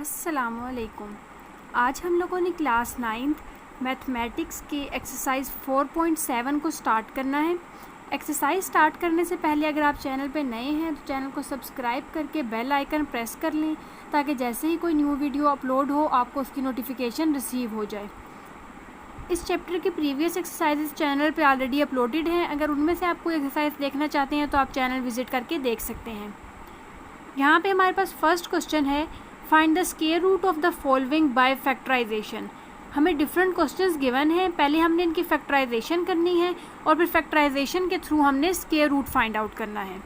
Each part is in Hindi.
अस्सलामुअलैकुम। आज हम लोगों ने क्लास 9th मैथमेटिक्स के एक्सरसाइज 4.7 को स्टार्ट करना है। एक्सरसाइज स्टार्ट करने से पहले अगर आप चैनल पर नए हैं तो चैनल को सब्सक्राइब करके बेल आइकन प्रेस कर लें ताकि जैसे ही कोई न्यू वीडियो अपलोड हो आपको उसकी नोटिफिकेशन रिसीव हो जाए। इस चैप्टर की प्रीवियस एक्सरसाइजेस चैनल पे ऑलरेडी अपलोडेड हैं। अगर उनमें से आप कोई एक्सरसाइज देखना चाहते हैं तो आप चैनल विज़िट करके देख सकते हैं। यहाँ पे हमारे पास फर्स्ट क्वेश्चन है, find the square root of the following by factorization. हमें डिफरेंट क्वेश्चंस गिवन हैं, पहले हमने इनकी फैक्टराइजेशन करनी है और फिर फैक्टराइजेशन के थ्रू हमने स्क्वायर रूट फाइंड आउट करना है।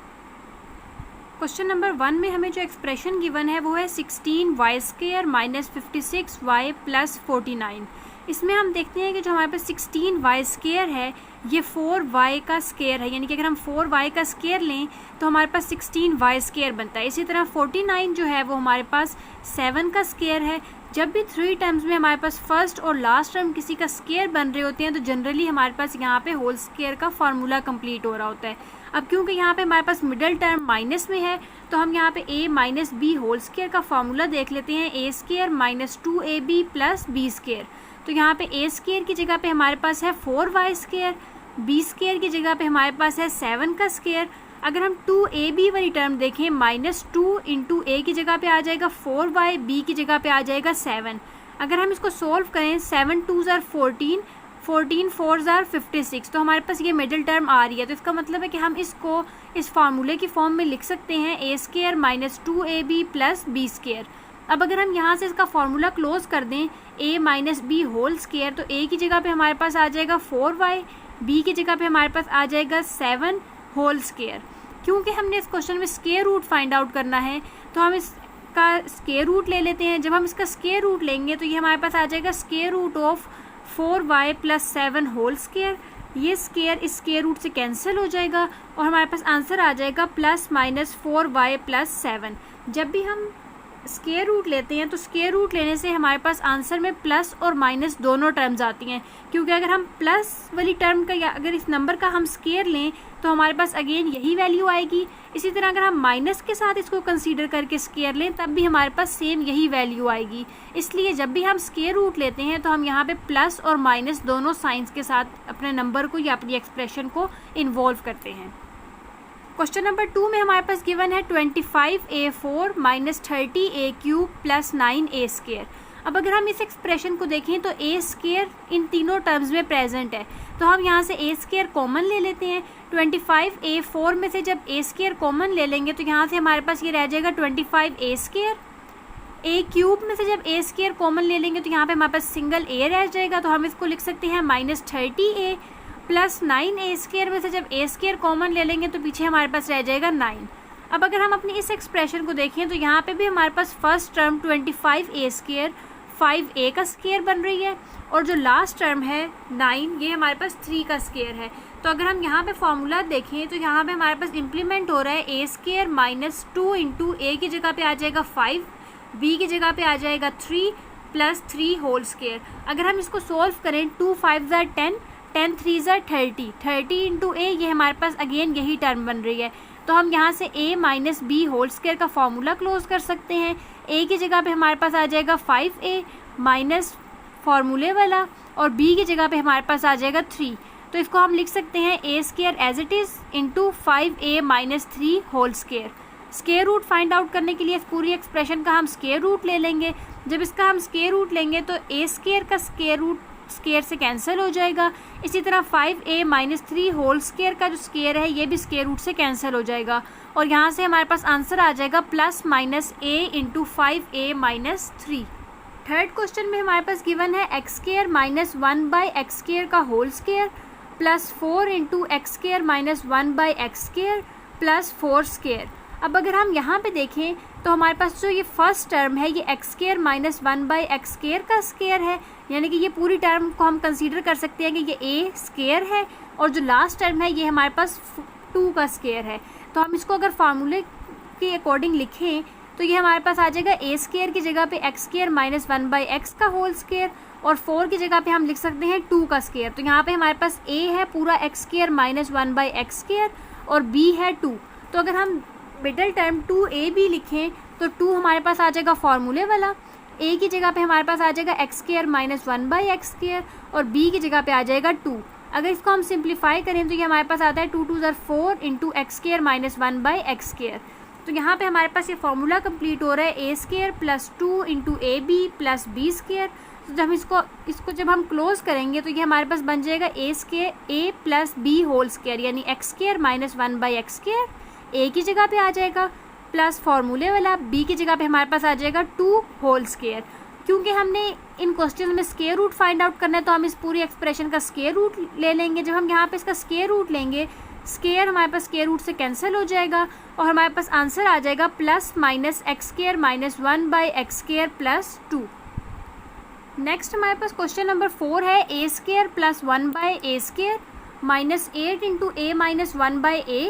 क्वेश्चन नंबर 1 में हमें जो एक्सप्रेशन गिवन है वो है 16y² - 56y + 49। इसमें हम देखते हैं कि जो हमारे पास 16y² है ये 4y का स्क्वायर है, यानी कि अगर हम 4y का स्क्वायर लें तो हमारे पास 16y² बनता है। इसी तरह 49 जो है वो हमारे पास 7 का स्क्वायर है। जब भी 3 टर्म्स में हमारे पास फर्स्ट और लास्ट टर्म किसी का स्क्वायर बन रहे होते हैं तो जनरली हमारे पास यहाँ पे होल स्क्वायर का फार्मूला कंप्लीट हो रहा होता है। अब क्योंकि यहाँ पे हमारे पास मिडल टर्म माइनस में है तो हम यहाँ पे a - b होल स्क्वायर का फार्मूला देख लेते हैं, a² - 2ab + b²। तो यहाँ पे a² की जगह पे हमारे पास है 4y², b² की जगह पे हमारे पास है 7 का स्क्वायर। अगर हम 2ab वाली टर्म देखें, -2 × a की जगह पे आ जाएगा 4y, b की जगह पे आ जाएगा 7। अगर हम इसको सोल्व करें 7 2 = 14, 14 4 = 56, तो हमारे पास ये मिडिल टर्म आ रही है। तो इसका मतलब है कि हम इसको इस फार्मूले की फॉर्म में लिख सकते हैं, a² - 2ab + b²। अब अगर हम यहाँ से इसका फार्मूला क्लोज कर दें, a - b होल स्क्वायर, तो a की जगह पे हमारे पास आ जाएगा 4y, b की जगह पे हमारे पास आ जाएगा 7 होल स्क्वायर। क्योंकि हमने इस क्वेश्चन में स्क्वायर रूट फाइंड आउट करना है तो हम इसका स्क्वायर रूट ले लेते हैं। जब हम इसका स्क्वायर रूट लेंगे तो ये हमारे पास आ जाएगा square root of 4y + 7 whole square. ये स्क्वायर इस स्क्वायर रूट से कैंसिल हो जाएगा और हमारे पास आंसर आ जाएगा +-4y + 7। जब भी हम स्क्वायर रूट लेते हैं तो स्क्वायर रूट लेने से हमारे पास आंसर में प्लस और माइनस दोनों टर्म्स आती हैं, क्योंकि अगर हम प्लस वाली टर्म का या अगर इस नंबर का हम स्क्वायर लें तो हमारे पास अगेन यही वैल्यू आएगी। इसी तरह अगर हम माइनस के साथ इसको कंसीडर करके स्क्वायर लें तब भी हमारे पास सेम यही वैल्यू आएगी। इसलिए जब भी हम स्क्वायर रूट लेते हैं तो हम यहाँ पे प्लस और माइनस दोनों साइंस के साथ अपने नंबर को या अपनी एक्सप्रेशन को इन्वॉल्व करते हैं। क्वेश्चन नंबर 2 में हमारे पास गिवन है 25a4 - 30a³ + 9a²। अब अगर हम इस एक्सप्रेशन को देखें तो a² इन तीनों टर्म्स में प्रेजेंट है, तो हम यहाँ से a² कॉमन ले लेते हैं। 25a4 में से जब a² कॉमन ले लेंगे तो यहाँ से हमारे पास ये रह जाएगा 25a²। a³ में से जब a² कॉमन ले लेंगे तो यहाँ पे हमारे पास सिंगल a रह जाएगा, तो हम इसको लिख सकते हैं -30a + 9a² में से जब a² कॉमन ले लेंगे तो पीछे हमारे पास रह जाएगा 9। अब अगर हम अपनी इस एक्सप्रेशन को देखें तो यहाँ पे भी हमारे पास फर्स्ट टर्म 25a² 5a का स्क्वायर बन रही है और जो लास्ट टर्म है 9 ये हमारे पास 3 का स्क्वायर है। तो अगर हम यहाँ पे फॉर्मूला देखें तो यहाँ पे हमारे पास इम्प्लीमेंट हो रहा है a² - 2 × a की जगह पे आ जाएगा 5, b की जगह पे आ जाएगा 3 + 3 होल स्क्वायर। अगर हम इसको सोल्व करें 2 5 = 10, 10 3 = 30, 30 × a ये हमारे पास अगेन यही टर्म बन रही है। तो हम यहाँ से a - b होल स्क्वायर का फार्मूला क्लोज कर सकते हैं। a की जगह पे हमारे पास आ जाएगा 5a माइनस फार्मूले वाला और b की जगह पे हमारे पास आ जाएगा 3। तो इसको हम लिख सकते हैं a² as it is × 5a - 3 whole square. Square root find out करने के लिए इस पूरी एक्सप्रेशन का हम स्क्वायर रूट ले लेंगे। जब इसका हम स्क्वायर रूट लेंगे तो a² का स्क्वायर रूट स्क्वायर से कैंसिल हो जाएगा। इसी तरह 5a - 3 होल स्क्वायर का जो स्क्वायर है ये भी स्क्वायर रूट से कैंसिल हो जाएगा और यहाँ से हमारे पास आंसर आ जाएगा +-a × 5a - 3। थर्ड क्वेश्चन में हमारे पास गिवन है x² - 1/x² का होल स्क्वायर +4 × x² - 1/x² + 4²। अब अगर हम यहाँ पे देखें तो हमारे पास जो ये फर्स्ट टर्म है ये x² - 1/x² का स्क्वायर है, यानी कि ये पूरी टर्म को हम कंसीडर कर सकते हैं कि ये a² है और जो लास्ट टर्म है ये हमारे पास 2 का स्क्वायर है। तो हम इसको अगर फार्मूले के अकॉर्डिंग लिखें तो ये हमारे पास आ जाएगा a² की जगह पे x² - 1/x का होल स्क्वायर और 4 की जगह पे हम लिख सकते हैं 2 का स्क्वायर। तो यहाँ पे हमारे पास a है पूरा x² - 1/x² और b है 2। तो अगर हम मिडल टर्म 2ab लिखें तो 2 हमारे पास आ जाएगा फार्मूले वाला, a की जगह पे हमारे पास आ जाएगा x square minus 1/x square और b की जगह पे आ जाएगा 2। अगर इसको हम सिंप्लीफाई करें तो ये हमारे पास आता है 2 2 ज़र 4 into x square minus 1/x square. तो यहाँ पे हमारे पास ये फार्मूला कंप्लीट हो रहा है a square plus 2 into A B plus B square. तो जब इसको जब हम क्लोज करेंगे तो ये हमारे पास बन जाएगा a square a plus B whole square यानी X square minus 1/x square. a की जगह पे आ जाएगा प्लस फार्मूले वाला, b की जगह पे हमारे पास आ जाएगा 2 होल स्क्वायर। क्योंकि हमने इन क्वेश्चन में स्क्वायर रूट फाइंड आउट करना है तो हम इस पूरी एक्सप्रेशन का स्क्वायर रूट ले लेंगे। जब हम यहाँ पे इसका स्क्वायर रूट लेंगे, स्क्वायर हमारे पास स्क्वायर रूट से कैंसिल हो जाएगा और हमारे पास आंसर आ जाएगा plus minus x square minus 1/x square plus 2। Next हमारे पास क्वेश्चन नंबर 4 है a square plus 1/a square minus 8 into a minus 1/a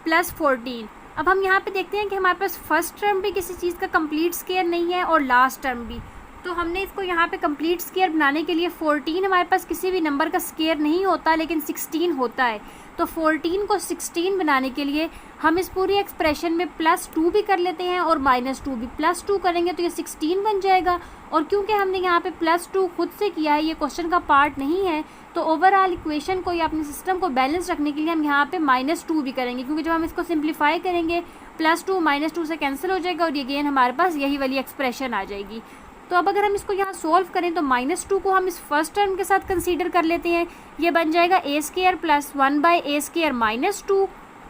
plus 14। अब हम यहाँ पे देखते हैं कि हमारे पास फर्स्ट टर्म भी किसी चीज़ का कंप्लीट स्क्वायर नहीं है और लास्ट टर्म भी, तो हमने इसको यहाँ पे कंप्लीट स्क्वायर बनाने के लिए 14 हमारे पास किसी भी नंबर का स्क्वायर नहीं होता लेकिन 16 होता है। तो 14 को 16 बनाने के लिए हम इस पूरी एक्सप्रेशन में प्लस 2 भी कर लेते हैं और माइनस 2 भी। प्लस 2 करेंगे तो ये 16 बन जाएगा और क्योंकि हमने यहाँ पे प्लस 2 खुद से किया है, ये क्वेश्चन का पार्ट नहीं है, तो ओवरऑल इक्वेशन को या अपने सिस्टम को बैलेंस रखने के लिए हम यहाँ पे माइनस 2 भी करेंगे। क्योंकि जब हम इसको सिंप्लीफाई करेंगे प्लस 2 माइनस 2 से कैंसिल हो जाएगा और ये अगेन हमारे पास यही वाली एक्सप्रेशन आ जाएगी। तो अब अगर हम इसको यहाँ सोल्व करें तो माइनस 2 को हम इस फर्स्ट टर्म के साथ कंसीडर कर लेते हैं। ये बन जाएगा a square plus 1/a square minus 2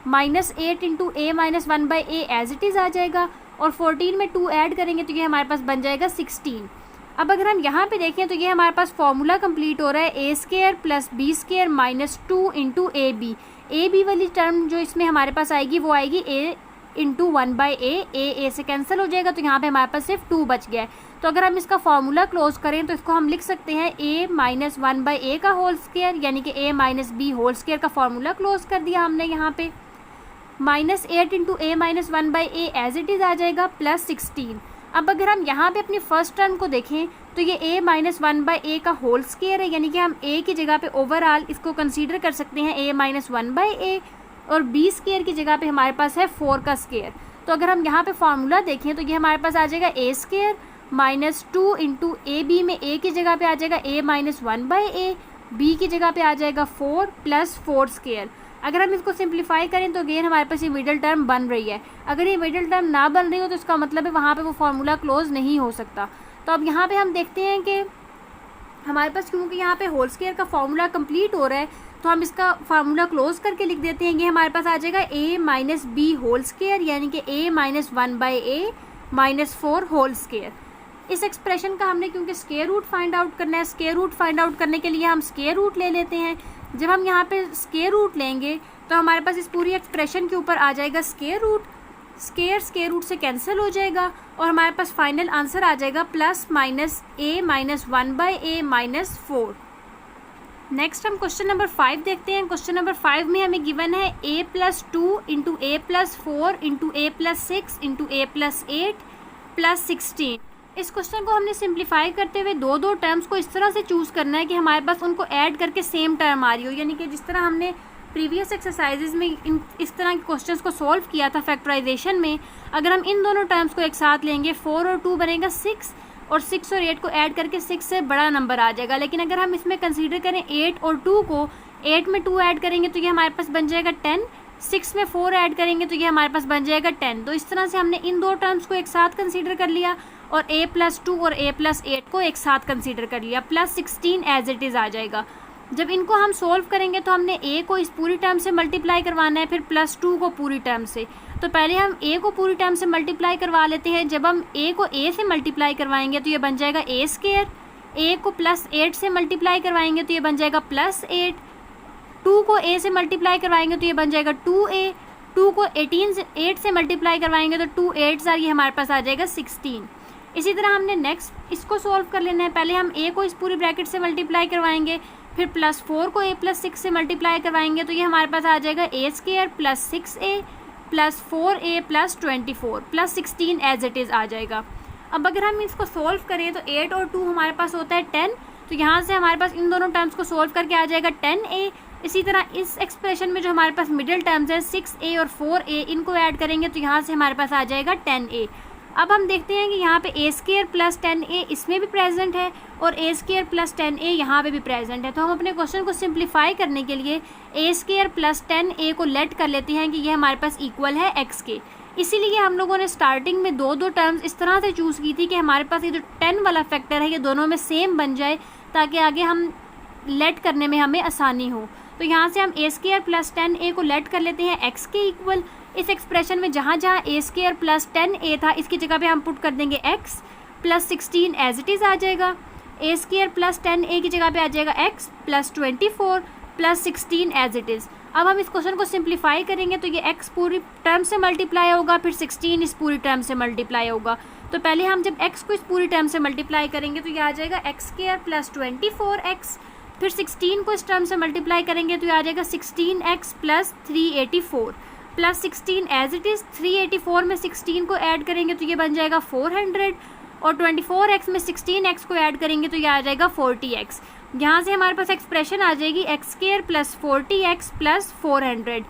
minus 8 into a minus 1/a as it is आ जाएगा और 14 में 2 ऐड करेंगे तो ये हमारे पास बन जाएगा 16। अब अगर हम यहाँ पे देखें तो ये हमारे पास फॉर्मूला कंप्लीट हो रहा है a square plus b square minus 2 into A B वाली टर्म जो इसमें हमारे पास आएगी वो आएगी a इंटू 1/a, a से कैंसिल हो जाएगा तो यहाँ पे हमारे पास सिर्फ 2 बच गया है। तो अगर हम इसका फॉर्मूला क्लोज करें तो इसको हम लिख सकते हैं a माइनस 1/a का होल स्क्वायर यानी कि a minus B whole square का फॉर्मूला क्लोज कर दिया हमने यहाँ पे। Minus 8 into a minus 1/a as it is आ जाएगा प्लस 16। अब अगर हम यहाँ पे अपनी फर्स्ट टर्म को देखें तो ये a माइनस 1/a का होल स्क्वायर है यानी कि हम a की जगह पे ओवरऑल इसको कंसीडर कर सकते हैं a माइनस 1/a और b स्क्वायर की जगह पे हमारे पास है 4 का स्क्वायर। तो अगर हम यहाँ पे फार्मूला देखें तो ये हमारे पास आ जाएगा a square minus 2 into A B में a की जगह पे आ जाएगा a माइनस 1/a, b की जगह पे आ जाएगा 4 प्लस 4 स्क्वायर। अगर हम इसको सिंप्लीफाई करें तो अगेन हमारे पास ये मिडिल टर्म बन रही है। अगर ये मिडिल टर्म ना बन रही हो तो इसका मतलब है वहाँ पे वो फार्मूला क्लोज नहीं हो सकता। तो अब यहाँ पे हम देखते हैं कि हमारे पास क्योंकि यहाँ पे होल स्क्वायर का फार्मूला कंप्लीट हो रहा है तो हम इसका फार्मूला क्लोज करके लिख देते हैं। ये हमारे पास आ जाएगा a minus B whole square यानी कि a minus 1/a minus 4 whole square. इस एक्सप्रेशन का हमने क्योंकि स्क्वायर रूट फाइंड आउट करना है, स्क्वायर रूट फाइंड आउट करने के लिए हम स्क्वायर रूट ले लेते हैं। जब हम यहाँ पे स्क्वायर रूट लेंगे तो हमारे पास इस पूरी एक्सप्रेशन के ऊपर आ जाएगा स्क्वायर रूट, स्क्वायर रूट से कैंसिल हो जाएगा और हमारे पास फाइनल आंसर आ जाएगा plus minus a minus 1/a minus 4। Next हम क्वेश्चन नंबर 5 देखते हैं। क्वेश्चन नंबर 5 में हमें गिवन है a plus 2 into a plus 4 into a plus 6 into a plus 8 plus 16। इस क्वेश्चन को हमने सिंप्लीफाई करते हुए दो टर्म्स को इस तरह से चूज़ करना है कि हमारे पास उनको ऐड करके सेम टर्म आ रही हो, यानी कि जिस तरह हमने प्रीवियस एक्सरसाइजेज में इस तरह के क्वेश्चंस को सॉल्व किया था फैक्टराइजेशन में। अगर हम इन दोनों टर्म्स को एक साथ लेंगे 4 और 2 बनेगा 6 और 6 और 8 को ऐड करके 6 से बड़ा नंबर आ जाएगा। लेकिन अगर हम इसमें कंसीडर करें 8 और 2 को, 8 में 2 ऐड करेंगे तो ये हमारे पास बन जाएगा 10, 6 में 4 ऐड करेंगे तो ये हमारे पास बन जाएगा 10। तो इस तरह से हमने इन दो टर्म्स को एक साथ कंसीडर कर लिया और a प्लस 2 और a प्लस 8 को एक साथ कंसीडर कर लिया, प्लस 16 एज इट इज़ आ जाएगा। जब इनको हम सोल्व करेंगे तो हमने a को इस पूरी टर्म से मल्टीप्लाई करवाना है, फिर प्लस 2 को पूरी टर्म से। तो पहले हम a को पूरी टर्म से मल्टीप्लाई करवा लेते हैं। जब हम a को a से मल्टीप्लाई करवाएंगे तो ये बन जाएगा a स्क्वायर, a को प्लस 8 से मल्टीप्लाई करवाएंगे तो ये बन जाएगा प्लस 8, 2 को a से मल्टीप्लाई करवाएंगे तो ये बन जाएगा 2a, 2 को 8 से मल्टीप्लाई करवाएंगे तो 2 8 ये हमारे पास आ जाएगा 16। इसी तरह हमने नेक्स्ट इसको सॉल्व कर लेना है। पहले हम a को इस पूरी ब्रैकेट से मल्टीप्लाई करवाएंगे, फिर प्लस 4 को a प्लस 6 से मल्टीप्लाई करवाएंगे तो ये हमारे पास आ जाएगा a square plus 6a plus 4a plus 24 plus 16 as it is आ जाएगा। अब अगर हम इसको सॉल्व करें तो 8 और 2 हमारे पास होता है 10, तो यहाँ से हमारे पास इन दोनों टर्म्स को सॉल्व करके आ जाएगा 10a। इसी तरह इस एक्सप्रेशन में जो हमारे पास मिडिल टर्म्स है 6a और 4a, इनको ऐड करेंगे तो यहाँ से हमारे पास आ जाएगा 10a। अब हम देखते हैं कि यहाँ पे ए स्क्वायर प्लस 10a इसमें भी प्रेजेंट है और ए स्क्वायर प्लस 10a यहाँ पे भी प्रेजेंट है। तो हम अपने क्वेश्चन को सिंप्लीफाई करने के लिए ए स्क्वायर प्लस 10a को लेट कर लेते हैं कि ये हमारे पास इक्वल है x के। इसीलिए हम लोगों ने स्टार्टिंग में दो दो टर्म्स इस तरह से चूज़ की थी कि हमारे पास ये जो 10 वाला फैक्टर है ये दोनों में सेम बन जाए, ताकि आगे हम लेट करने में हमें आसानी हो। तो यहाँ से हम ए स्क्वायर प्लस 10a को लेट कर लेते हैं x के इक्वल। इस एक्सप्रेशन में जहाँ जहाँ ए स्क्वायर प्लस 10a था इसकी जगह पे हम पुट कर देंगे x plus 16 as it is आ जाएगा। ए स्क्वायर प्लस 10a की जगह पे आ जाएगा x plus 24 plus 16 as it is. अब हम इस क्वेश्चन को सिंप्लीफाई करेंगे तो ये x पूरी टर्म से मल्टीप्लाई होगा, फिर 16 इस पूरी टर्म से मल्टीप्लाई होगा। तो पहले हम जब x को इस पूरी टर्म से मल्टीप्लाई करेंगे तो ये आ जाएगा एक्स स्क्वायर प्लस 24x, फिर 16 को इस टर्म से मल्टीप्लाई करेंगे तो ये आ जाएगा 16x plus 384 plus 16 as it is. 384 में 16 को ऐड करेंगे तो ये बन जाएगा 400 और 24x में 16x को ऐड करेंगे तो ये आ जाएगा 40x। यहाँ से हमारे पास एक्सप्रेशन आ जाएगी x square plus 40x plus 400।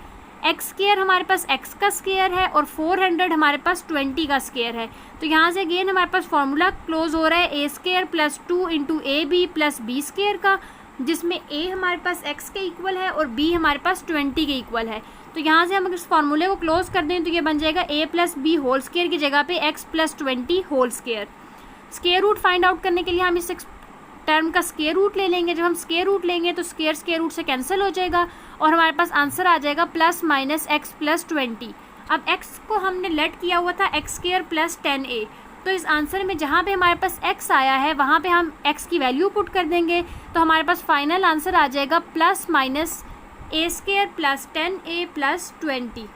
X square हमारे पास x का स्क्वायर है और 400 हमारे पास 20 का स्क्वायर है। तो यहाँ से अगेन हमारे पास फॉर्मूला क्लोज हो रहा है A square plus 2 into A B plus B square का, जिसमें a हमारे पास x के इक्वल है और b हमारे पास 20 के इक्वल है। तो यहाँ से हम अगर इस फॉर्मूले को क्लोज कर दें तो ये बन जाएगा a plus B whole square की जगह पे x plus 20 whole square. Square root find out करने के लिए हम इस टर्म का स्क्वायर रूट ले लेंगे। जब हम स्क्वायर रूट लेंगे तो स्क्वायर रूट से कैंसिल हो जाएगा और हमारे पास आंसर आ जाएगा प्लस माइनस एक्स प्लस 20। अब x को हमने लेट किया हुआ था एक्स स्क्वायर प्लस 10a, तो इस आंसर में जहाँ पे हमारे पास x आया है वहाँ पे हम x की वैल्यू पुट कर देंगे तो हमारे पास फाइनल आंसर आ जाएगा plus minus A square plus 10a plus 20।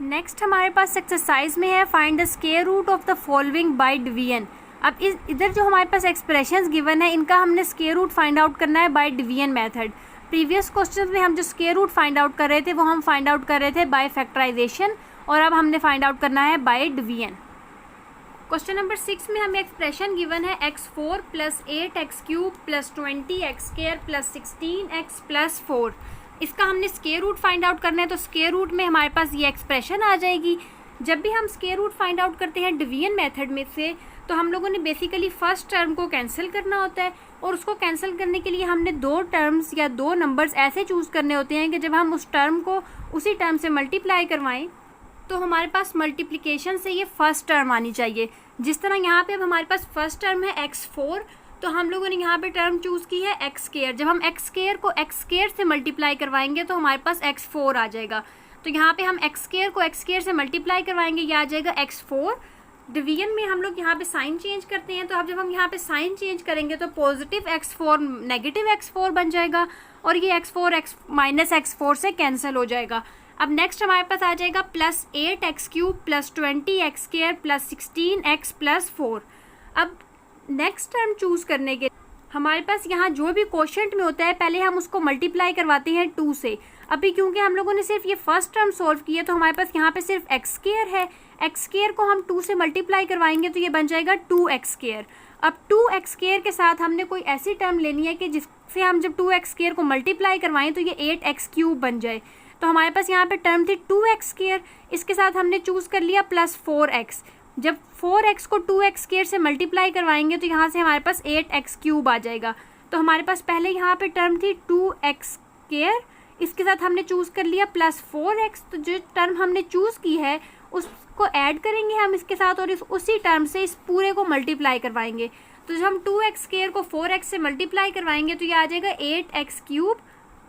Next हमारे पास एक्सरसाइज में है find the square root of the following by division. अब इधर जो हमारे पास एक्सप्रेशंस गिवन है इनका हमने स्क्वायर रूट फाइंड आउट करना है bye division method. Previous question में हम जो स्क्वायर रूट फाइंड आउट कर रहे थे वो हम फाइंड आउट कर रहे थे बाय फैक्टराइजेशन और अब हमने फाइंड आउट करना है बाय डिवीजन। क्वेश्चन नंबर 6 में हमें एक्सप्रेशन गिवन है x4 plus 8x cube plus 20x square plus 16x plus 4। इसका हमने स्क्वायर रूट फाइंड आउट करना है तो स्क्वायर रूट में हमारे पास ये एक्सप्रेशन आ जाएगी। जब भी हम स्क्वायर रूट फाइंड आउट करते हैं डिवीजन मेथड में से तो हम लोगों ने बेसिकली फर्स्ट टर्म को कैंसिल करना होता है और उसको कैंसिल करने के लिए हमने दो टर्म्स या दो नंबर्स ऐसे चूज़ करने होते हैं कि जब हम उस टर्म को उसी टर्म से मल्टीप्लाई करवाएं तो हमारे पास मल्टीप्लिकेशन से ये फर्स्ट टर्म आनी चाहिए। जिस तरह यहाँ पे अब हमारे पास फर्स्ट टर्म है x4 तो हम लोगों ने यहाँ पे टर्म चूज़ की है एक्स स्क्वायर। जब हम एक्स स्क्वायर को एक्स स्क्वायर से मल्टीप्लाई करवाएंगे तो हमारे पास x4 आ जाएगा। तो यहाँ पे हम एक्स स्क्वायर को एक्स स्क्वायर से मल्टीप्लाई करवाएंगे, यह आ जाएगा x4। डिवीजन में हम लोग यहाँ पे साइन चेंज करते हैं, तो अब जब हम यहाँ पे साइन चेंज करेंगे तो पॉजिटिव x4 नेगेटिव x4 बन जाएगा और ये x4 माइनस x4 से कैंसिल हो जाएगा। अब नेक्स्ट हमारे पास आ जाएगा plus 8x cube plus 20x square plus 16x plus 4। अब नेक्स्ट टर्म चूज करने के हमारे पास यहाँ जो भी कोशेंट में होता है पहले हम उसको मल्टीप्लाई करवाते हैं 2 से। अभी क्योंकि हम लोगों ने सिर्फ ये फर्स्ट टर्म सॉल्व किया तो हमारे पास यहाँ पे सिर्फ एक्स स्क्वायर है। एक्स स्क्वायर को हम 2 से मल्टीप्लाई करवाएंगे तो ये बन जाएगा 2x स्क्वायर। अब 2x स्क्वायर के साथ हमने कोई ऐसी टर्म लेनी है कि जिससे हम जब 2x स्क्वायर को मल्टीप्लाई करवाएं तो ये 8x क्यूब बन जाए। तो हमारे पास यहाँ पे टर्म थी 2x स्क्वायर, इसके साथ हमने चूज़ कर लिया प्लस 4x। जब 4x को 2x स्क्वायर से मल्टीप्लाई करवाएंगे तो यहाँ से हमारे पास 8x क्यूब आ जाएगा। तो हमारे पास पहले यहाँ पे टर्म थी 2x स्क्वायर, इसके साथ हमने चूज़ कर लिया प्लस 4x। तो जो टर्म हमने चूज़ की है उसको ऐड करेंगे हम इसके साथ और उसी टर्म से इस पूरे को मल्टीप्लाई करवाएंगे। तो जब हम 2x स्क्वायर को 4x से मल्टीप्लाई करवाएंगे तो ये आ जाएगा 8x cube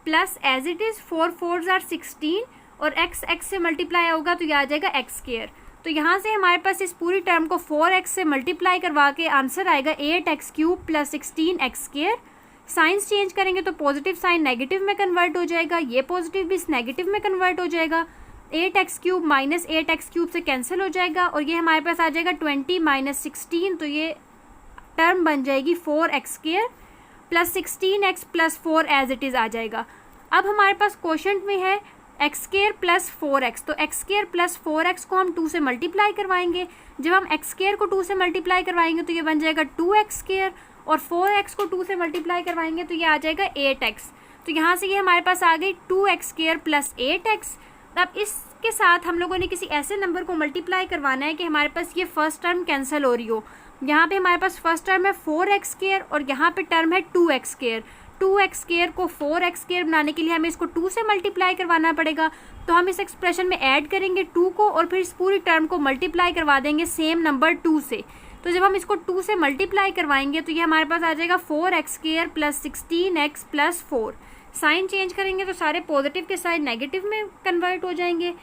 plus as it is 4 4s are 16 और x से मल्टीप्लाई होगा तो ये आ जाएगा x स्क्वायर। तो यहाँ से हमारे पास इस पूरी टर्म को 4x से मल्टीप्लाई करवा के आंसर आएगा 8x cube plus 16x square. Science change करेंगे तो पॉजिटिव साइन नेगेटिव में कन्वर्ट हो जाएगा, ये पॉजिटिव भी इस नेगेटिव में कन्वर्ट हो जाएगा। 8x cube minus 8x cube से कैंसिल हो जाएगा और ये हमारे पास आ जाएगा 20 माइनस 16, तो ये टर्म बन जाएगी 4x square plus 16x plus 4 as it is आ जाएगा। अब हमारे पास क्वोशंट में है एक्स स्क्वायर प्लस 4x, तो एक्स स्क्वायर प्लस 4x को हम 2 से मल्टीप्लाई करवाएंगे। जब हम एक्स स्क्वायर को 2 से मल्टीप्लाई करवाएंगे तो ये बन जाएगा 2x स्क्वायर और 4x को 2 से मल्टीप्लाई करवाएंगे तो ये आ जाएगा 8x। तो यहाँ से ये हमारे पास आ गई 2x स्क्वायर प्लस 8x। अब इस के साथ हम लोगों ने किसी ऐसे नंबर को मल्टीप्लाई करवाना है कि हमारे पास ये फर्स्ट टर्म कैंसिल हो रही हो। यहाँ पे हमारे पास फर्स्ट टर्म है 4x² और यहाँ पे टर्म है 2x²। 2x² को 4x² बनाने के लिए हमें इसको 2 से मल्टीप्लाई करवाना पड़ेगा। तो हम इस एक्सप्रेशन में ऐड करेंगे 2 को और फिर इस पूरी टर्म को मल्टीप्लाई करवा देंगे सेम नंबर 2 से। तो जब हम इसको 2 से मल्टीप्लाई करवाएंगे तो ये हमारे पास आ जाएगा 4x² + 16x + 4। साइन चेंज करेंगे तो सारे पॉजिटिव के साइन नेगेटिव में कन्वर्ट हो जाएंगे।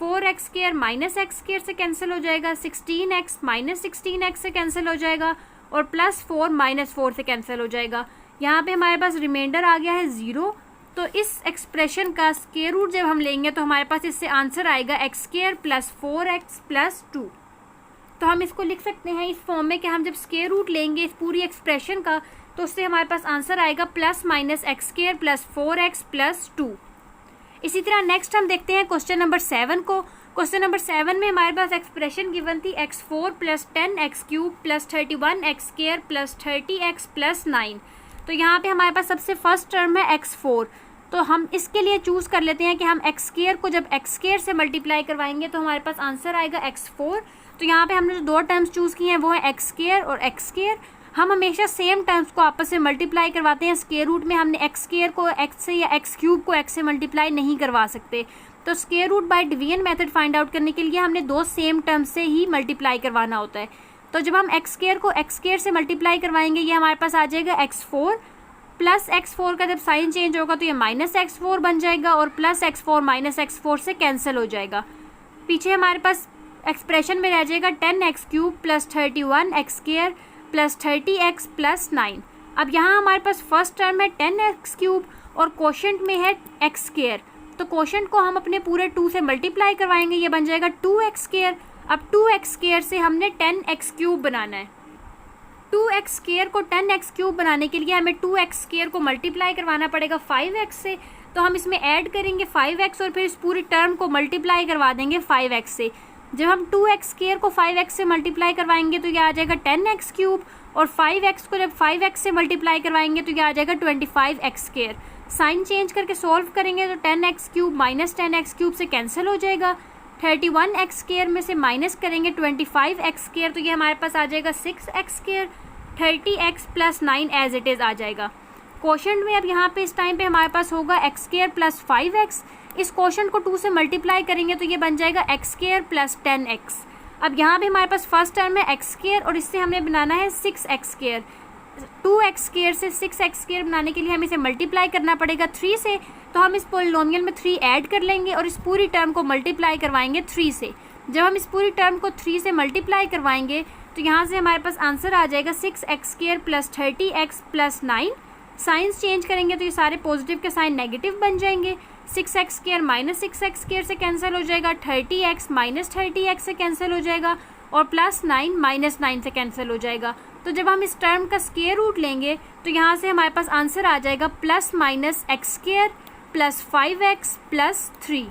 4x² - x² से कैंसिल हो जाएगा, 16x - 16x से कैंसिल हो जाएगा और +4 - 4 से कैंसिल हो जाएगा। यहाँ पे हमारे पास रिमाइंडर आ गया है 0। तो इस एक्सप्रेशन का स्क्वायर रूट जब हम लेंगे तो हमारे पास इससे आंसर आएगा x² + 4x + 2। तो हम इसको लिख सकते हैं इस फॉर्म में कि हम जब स्क्वायर रूट लेंगे इस पूरी एक्सप्रेशन का तो उससे हमारे पास आंसर आएगा ± x² + 4x + 2। इसी तरह नेक्स्ट हम देखते हैं क्वेश्चन नंबर 7 को। क्वेश्चन नंबर 7 में हमारे पास एक्सप्रेशन गिवन थी x4 + 10x³ + 31x² + 30x + 9। तो यहाँ पे हमारे पास सबसे फर्स्ट टर्म है x4। तो हम इसके लिए चूज़ कर लेते हैं कि हम x² को जब x² से मल्टीप्लाई करवाएंगे तो हमारे पास आंसर आएगा x4। तो यहाँ पे हमने जो दो टर्म्स चूज़ किए हैं वो है x² और x²। हम हमेशा सेम टर्म्स को आपस में मल्टीप्लाई करवाते हैं। स्क्वायर रूट में हमने x² को x से या x³ को x से मल्टीप्लाई नहीं करवा सकते। तो square root by division method find out करने के लिए हमने दो सेम टर्म्स से ही मल्टीप्लाई करवाना होता है। तो जब हम x² को x² से मल्टीप्लाई करवाएंगे ये हमारे पास आ जाएगा x4 + x4 का जब साइन चेंज होगा तो ये -x4 बन जाएगा और +x4 - x4 से कैंसिल हो जाएगा। पीछे हमारे पास एक्सप्रेशन में रह जाएगा 10x³ + 31x² + 30x + 9। अब यहाँ हमारे पास फर्स्ट टर्म है 10x³ और कोशेंट में है x²। तो कोशेंट को हम अपने पूरे 2 से मल्टीप्लाई करवाएंगे, ये बन जाएगा 2x²। अब 2x² से हमने 10x³ बनाना है। 2x² को 10x³ बनाने के लिए हमें 2x² को मल्टीप्लाई करवाना पड़ेगा 5x से। तो हम इसमें ऐड करेंगे 5x और फिर इस पूरी टर्म को मल्टीप्लाई करवा देंगे 5x से। जब हम 2x² को 5x से मल्टीप्लाई करवाएंगे तो ये आ जाएगा 10x³ और 5x को जब 5x से मल्टीप्लाई करवाएंगे तो ये आ जाएगा 25x²। साइन चेंज करके सॉल्व करेंगे तो 10x³ - 10x³ से कैंसिल हो जाएगा। 31x² में से माइनस करेंगे 25x² तो ये हमारे पास आ जाएगा 6x²। 30x + 9 as it is आ जाएगा। कोशेंट में अब यहाँ पे इस टाइम पे हमारे पास होगा x² + 5x। इस कोशेंट को 2 से मल्टीप्लाई करेंगे तो ये बन जाएगा x² + 10x। अब यहाँ पे हमारे पास फर्स्ट टर्म है x² और इससे हमें बनाना है 6x²। 2x² से 6x² बनाने के लिए हमें इसे मल्टीप्लाई करना पड़ेगा 3 से। तो हम इस पॉलिनोमियल में 3 ऐड कर लेंगे और इस पूरी टर्म को मल्टीप्लाई करवाएंगे 3 से। जब हम इस पूरी टर्म को 3 से मल्टीप्लाई करवाएंगे तो यहाँ से हमारे पास आंसर आ जाएगा 6x² + 30x + 9। साइंस चेंज करेंगे तो ये सारे पॉजिटिव के साइन नेगेटिव बन जाएंगे। 6x² - 6x² से कैंसिल हो जाएगा, 30x - 30x से कैंसिल हो जाएगा और +9 - 9 से कैंसिल हो जाएगा। तो जब हम इस टर्म का स्क्वायर रूट लेंगे तो यहाँ से हमारे पास आंसर आ जाएगा ± x² + 5x + 3।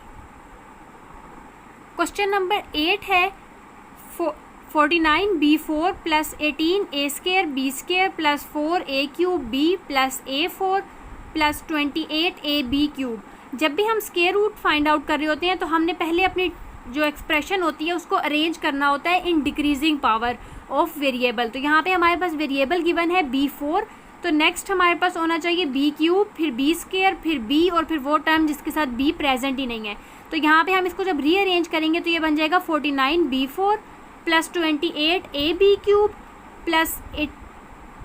क्वेश्चन नंबर 8 है 49b4 + 18a² b² + 4a³ b + a4 + 28ab³। जब भी हम स्क्वायर रूट फाइंड आउट कर रहे होते हैं तो हमने पहले अपनी जो एक्सप्रेशन होती है उसको अरेंज करना होता है in decreasing power of variable. तो यहाँ पे हमारे पास वेरिएबल गिवन है b4। तो नेक्स्ट हमारे पास होना चाहिए b³, फिर b², फिर b और फिर वो टर्म जिसके साथ b प्रेजेंट ही नहीं है। तो यहाँ पे हम इसको जब रीअरेंज करेंगे तो ये बन जाएगा 49b4 + 28ab³ +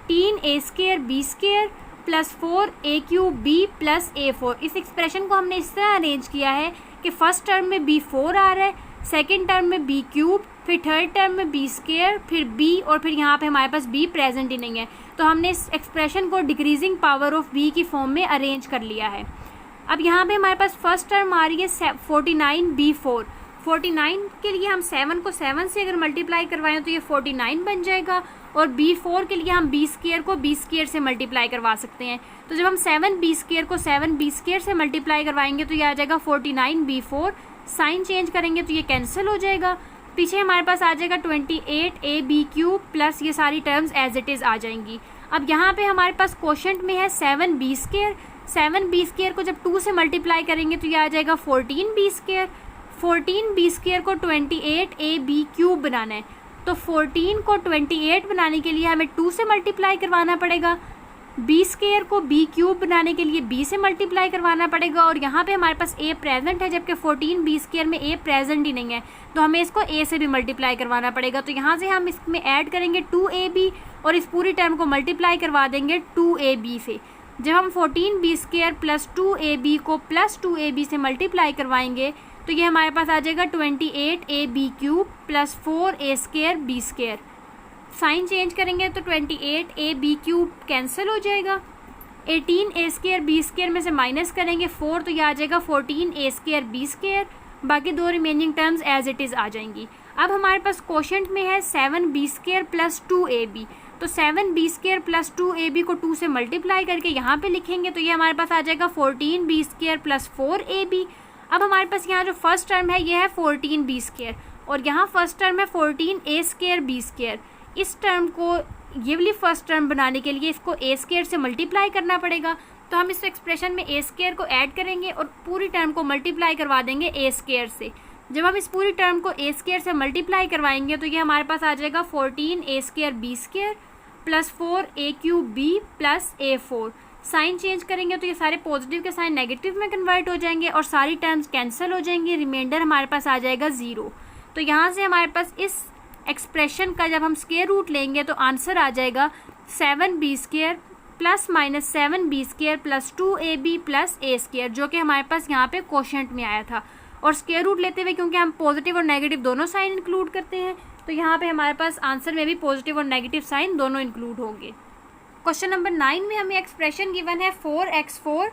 18a² b² + 4a³ b + a4। इस एक्सप्रेशन को हमने इस तरह अरेंज किया है कि फर्स्ट टर्म में b4 आ रहा है, सेकेंड टर्म में b³, फिर थर्ड टर्म में b², फिर b और फिर यहाँ पे हमारे पास b प्रेजेंट ही नहीं है। तो हमने इस एक्सप्रेशन को डिक्रीजिंग पावर ऑफ b की फॉर्म में अरेंज कर लिया है। अब यहाँ पे हमारे पास फर्स्ट टर्म आ रही है 49b4। 49 के लिए हम 7 को 7 से अगर मल्टीप्लाई करवाएं तो ये 49 बन जाएगा और b4 के लिए हम b² को b² से मल्टीप्लाई करवा सकते हैं। तो जब हम 7b² को 7b² से मल्टीप्लाई करवाएंगे तो ये आ जाएगा 49b4। साइन चेंज करेंगे तो ये कैंसिल हो जाएगा। पीछे हमारे पास आ जाएगा 28ab³ प्लस ये सारी टर्म्स एज इट इज़ आ जाएंगी। अब यहाँ पे हमारे पास क्वोशंट में है 7b²। 7b² को जब 2 से मल्टीप्लाई करेंगे तो ये आ जाएगा 14b²। 14b² को 28ab³ बनाना है, तो 14 को 28 बनाने के लिए हमें 2 से मल्टीप्लाई करवाना पड़ेगा, b² को b³ बनाने के लिए b से मल्टीप्लाई करवाना पड़ेगा, और यहाँ पे हमारे पास a प्रेजेंट है जबकि 14b² में a प्रेजेंट ही नहीं है, तो हमें इसको a से भी मल्टीप्लाई करवाना पड़ेगा। तो यहाँ से हम इसमें ऐड करेंगे 2ab और इस पूरी टर्म को मल्टीप्लाई करवा देंगे 2ab से। जब हम 14b² प्लस 2ab को प्लस 2ab से मल्टीप्लाई करवाएंगे तो ये हमारे पास आ जाएगा 28ab³ plus 4a² b²। Sign change करेंगे तो 28ab³ कैंसिल हो जाएगा, 18a² b² में से माइनस करेंगे 4 तो ये आ जाएगा 14a² b²। बाकी दो remaining terms as it is आ जाएंगी। अब हमारे पास क्वोशंट में है 7b² प्लस 2ab, तो 7b² प्लस 2ab को 2 से मल्टीप्लाई करके यहाँ पे लिखेंगे तो ये हमारे पास आ जाएगा 14b² प्लस 4ab। अब हमारे पास यहाँ जो फर्स्ट टर्म है ये है 14b² और यहाँ फर्स्ट टर्म है 14a² b²। इस टर्म को ये वाली फर्स्ट टर्म बनाने के लिए इसको a² से मल्टीप्लाई करना पड़ेगा, तो हम इस एक्सप्रेशन में a² को ऐड करेंगे और पूरी टर्म को मल्टीप्लाई करवा देंगे a² से। जब हम इस पूरी टर्म को a² से मल्टीप्लाई करवाएंगे तो ये हमारे पास आ जाएगा 14a² b² plus 4a³ plus a4। Sign change करेंगे तो ये सारे पॉजिटिव के साइन नेगेटिव में कन्वर्ट हो जाएंगे और सारी टर्म्स कैंसिल हो जाएंगी, रिमाइंडर हमारे पास आ जाएगा 0। तो यहाँ से हमारे पास इस एक्सप्रेशन का जब हम स्क्वायर रूट लेंगे तो आंसर आ जाएगा 7b² plus minus 7b² plus 2ab plus a², जो कि हमारे पास यहाँ पे क्वोशंट में आया था। और स्क्वायर रूट लेते हुए क्योंकि हम पॉजिटिव और नेगेटिव दोनों साइन इंक्लूड करते हैं तो यहाँ पे हमारे पास आंसर में भी पॉजिटिव और नेगेटिव साइन दोनों इंक्लूड होंगे। क्वेश्चन नंबर 9 में हमें एक्सप्रेशन गिवन है 4x4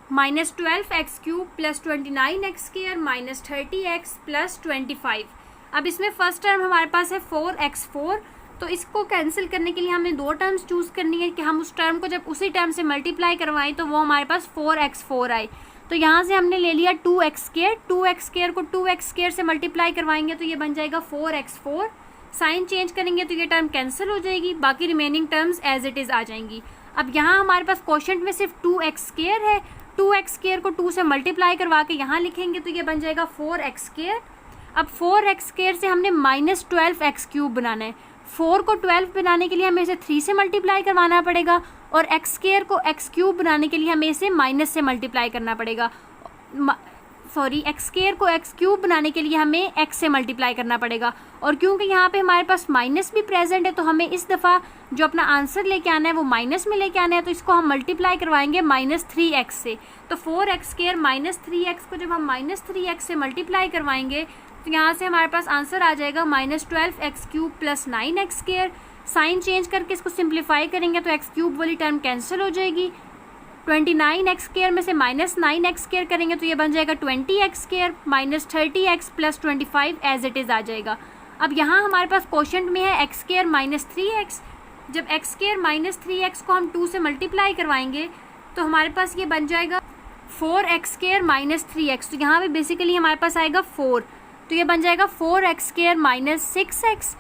minus 12x³ plus 29x² minus 30x plus 25। अब इसमें फर्स्ट टर्म हमारे पास है 4x4, तो इसको कैंसिल करने के लिए हमें दो टर्म्स चूज़ करनी है कि हम उस टर्म को जब उसी टर्म से मल्टीप्लाई करवाएं तो वो हमारे पास 4x4 आए। तो यहाँ से हमने ले लिया 2x², 2x² को 2x² से मल्टीप्लाई करवाएंगे तो ये बन जाएगा 4x4। साइन चेंज करेंगे तो ये टर्म कैंसिल हो जाएगी, बाकी remaining terms as it is आ जाएंगी। अब यहाँ हमारे पास क्वोशंट में सिर्फ 2x² है, 2x² को 2 से मल्टीप्लाई करवा के यहाँ लिखेंगे तो ये बन जाएगा 4x²। अब 4x² से हमने माइनस 12x³ बनाना है, 4 को 12 बनाने के लिए हमें इसे 3 से मल्टीप्लाई करवाना पड़ेगा और x² को x³ बनाने के लिए हमें इसे माइनस से मल्टीप्लाई करना पड़ेगा। x² को x³ बनाने के लिए हमें x से मल्टीप्लाई करना पड़ेगा, और क्योंकि यहाँ पे हमारे पास माइनस भी प्रेजेंट है तो हमें इस दफ़ा जो अपना आंसर लेके आना है वो माइनस में लेके आना है, तो इसको हम मल्टीप्लाई करवाएंगे माइनस 3x से। तो 4x² माइनस 3x को जब हम माइनस 3x से मल्टीप्लाई करवाएंगे तो यहाँ से हमारे पास आंसर आ जाएगा minus 12x³ plus 9x²। Sign change करके इसको सिंप्लीफाई करेंगे तो x³ वाली टर्म कैंसिल हो जाएगी, 29x² में से माइनस 9x² करेंगे तो ये बन जाएगा 20x² minus 30x plus 25 as it is आ जाएगा। अब यहाँ हमारे पास क्वोशंट में है x² माइनस 3x, जब x² माइनस 3x को हम 2 से मल्टीप्लाई करवाएंगे तो हमारे पास ये बन जाएगा 4x² माइनस 3x, तो यहाँ पे बेसिकली हमारे पास आएगा 4, तो ये बन जाएगा 4x² माइनस 6x।